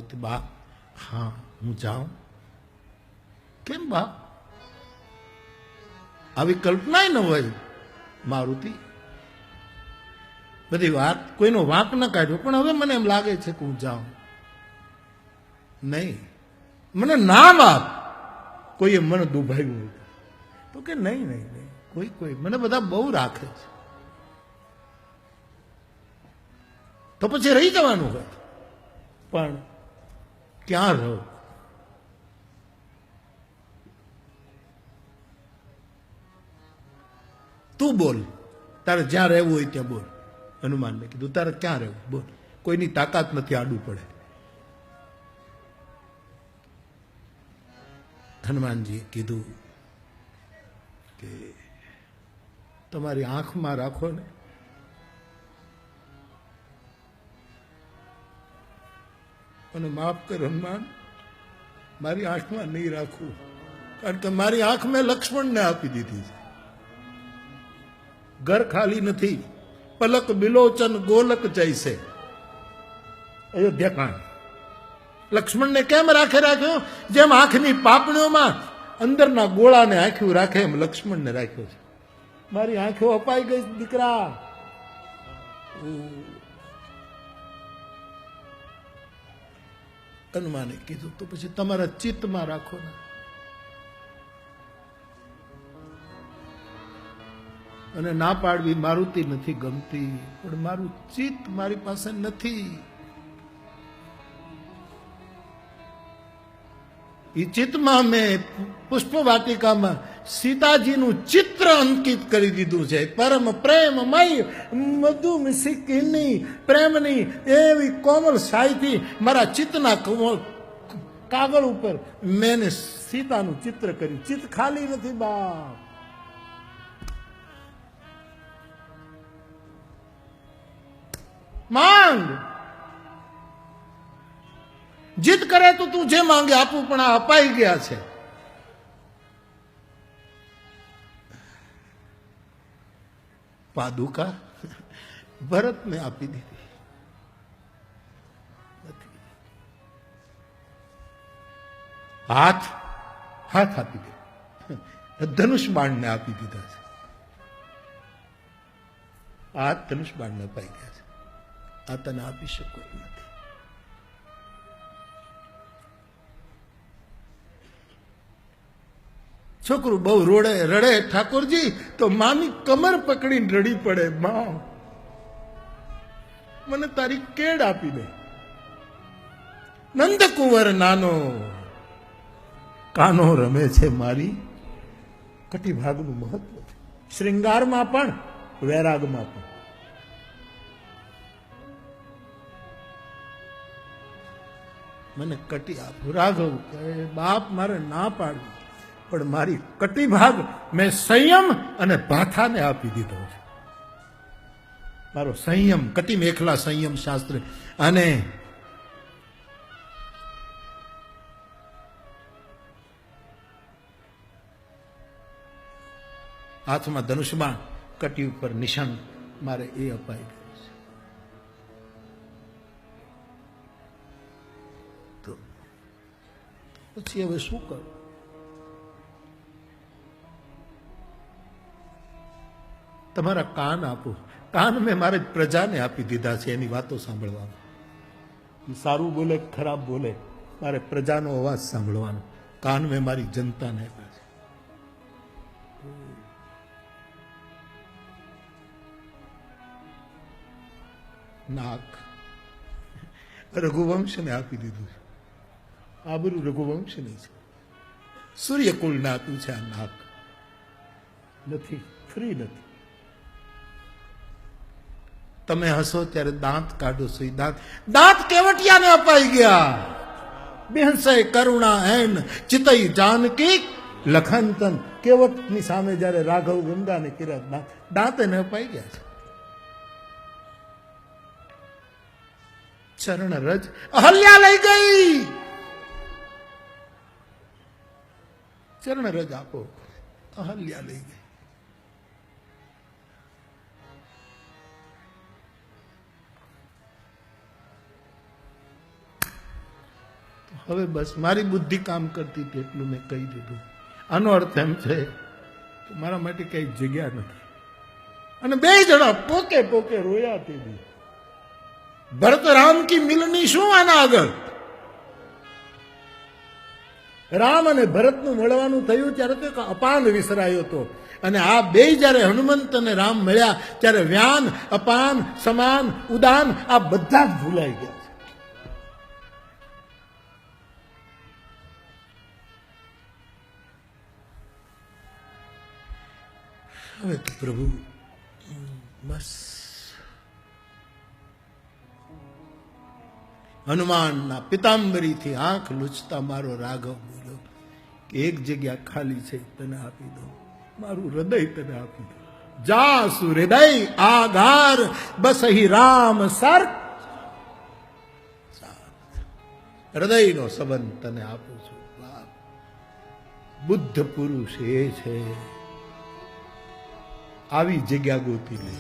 મારુતિ બા હા હું જાઉં. કેમ બા? આવી કલ્પનાય ન હોય. મારુતિ બધી વાત કોઈનો વાંક ન કાઢ્યો, પણ હવે મને એમ લાગે છે કે હું જાઉં. નહીં, મને નામ આપ. કોઈએ મને દુભાવ્યું હોય તો કે નહીં નહીં નહીં, કોઈ મને બધા બહુ રાખે છે. તો પછી રહી જવાનું હોય, પણ ક્યાં રહો? તું બોલ, તારે જ્યાં રહેવું હોય ત્યાં બોલ. હનુમાનને કીધું તારે ક્યાં રહેવું બોલ, કોઈની તાકાત નથી આડું પડે. હનુમાનજીએ કીધું કે તમારી આંખમાં રાખો ને. અને માફ કર હનુમાન, મારી આંખમાં નહીં રાખવું, કારણ કે મારી આંખ મેં લક્ષ્મણને આપી દીધી છે. ઘર ખાલી નથી, પલક બિલોચન ગોલક જૈસે. અયોધ્યાકાંડ. લક્ષ્મણને કેમ રાખ્યો? જેમ આંખની પાપણીઓમાં અંદરના ગોળાને આંખ્યું રાખે એમ લક્ષ્મણને રાખ્યો છે. મારી આંખો અપાઈ ગઈ દીકરા. હનુમાને કીધું તો પછી તમારા ચિત્તમાં રાખો ને. અને ના પાડવી મારુતિ નથી ગમતી, પણ મારું ચિત્ત મારી પાસે નથી. એ ચિત્તમાં મેં પુષ્પ વાટિકામાં સીતાજીનું ચિત્ર અંકિત કરી દીધું છે. પરમ પ્રેમમય મધુમિસિકની પ્રેમની એવી કોમળ સાયથી મારા ચિત્તના કાગળ ઉપર મેં સીતાનું ચિત્ર કર્યું. ચિત્ત ખાલી નથી બાપ. માંગ, જીદ કરે તો તું જે માંગે આપું, પણ આ અપાઈ ગયા છે. પાદુકા ભરતને આપી દીધી. હાથ આપી દે. ધનુષ બાણને આપી દીધા છે. હાથ ધનુષ બાણને અપાઈ ગયા છે. આ તને આપી શકો એમ નથી. છોકરું બહુ રડે ઠાકોરજી તો મામી કમર પકડીને રડી પડે. માં, મને તારી કેડ આપી દે. નંદકુંવર નાનો કાનો રમે છે મારી. કટિભાગનું મહત્વ છે, શ્રૃંગારમાં પણ વૈરાગમાં પણ. મને કટી આપું. રાઘવ કહે બાપ મારે ના પાડવી, પણ મારી કટી ભાગ મેં સંયમ અને ભાથાને આપી દીધો છે. મારો સંયમ, કટી મેખલા સંયમ શાસ્ત્ર, અને હાથમાં ધનુષબાણ, કટી ઉપર નિશાન મારે એ અપાઈ ગયું છે. તો પછી હવે શું કરું? તમારા કાન આપો. કાન મેં મારે પ્રજાને આપી દીધા છે એની વાતો સાંભળવાનું. સારું બોલે ખરાબ બોલે, મારે પ્રજાનો અવાજ સાંભળવાનો. કાન મેં મારી જનતાને આપ્યા છે. નાક રઘુવંશને આપી દીધું છે. આબરૂ રઘુવંશની છે. સૂર્યકુળને આપ્યું છે. આ નાક નથી, ફ્રી નથી. તમે હસો ત્યારે દાંત કાઢો છો. દાંત કેવટિયાને અપાઈ ગયા. બેહંસય કરુણા હેન ચિતઈ જાનકી લખનતન. કેવટની સામે જયારે રાઘવ ગંગાને કર્યા, દાંત એને અપાઈ ગયા છે. ચરણ રજ અહલ્યા લઈ ગઈ. ચરણ રજ આપો. અહલ્યા લઈ ગઈ. હવે બસ મારી બુદ્ધિ કામ કરતી હતી એટલું મેં કહી દીધું. આનો અર્થ એમ છે કે મારા માટે કઈ જગ્યા નથી. અને બે જણા પોકે પોકે રોયા તે દી. ભરત રામ કી મિલની શું આના આગળ? રામ અને ભરતનું મળવાનું થયું ત્યારે તો એક અપાન વિસરાયો હતો. અને આ બે જ્યારે હનુમંત અને રામ મળ્યા ત્યારે વ્યાન, અપાન, સમાન, ઉદાન આ બધા જ ભૂલાઈ ગયા છે. હવે તો પ્રભુ બસ હનુમાનના પિતાંબરીથી આંખ લૂછતા મારો રાઘવ બોલ્યો કે એક જગ્યા ખાલી છે, તને આપી દો, મારું હૃદય તને આપી દો. જાસુ હૃદય આધાર બસ અહીં રામ સર. હૃદયનો સંબંધ તને આપું છું. બુદ્ધ પુરુષ એ છે આવી જગ્યા ગોતી લે.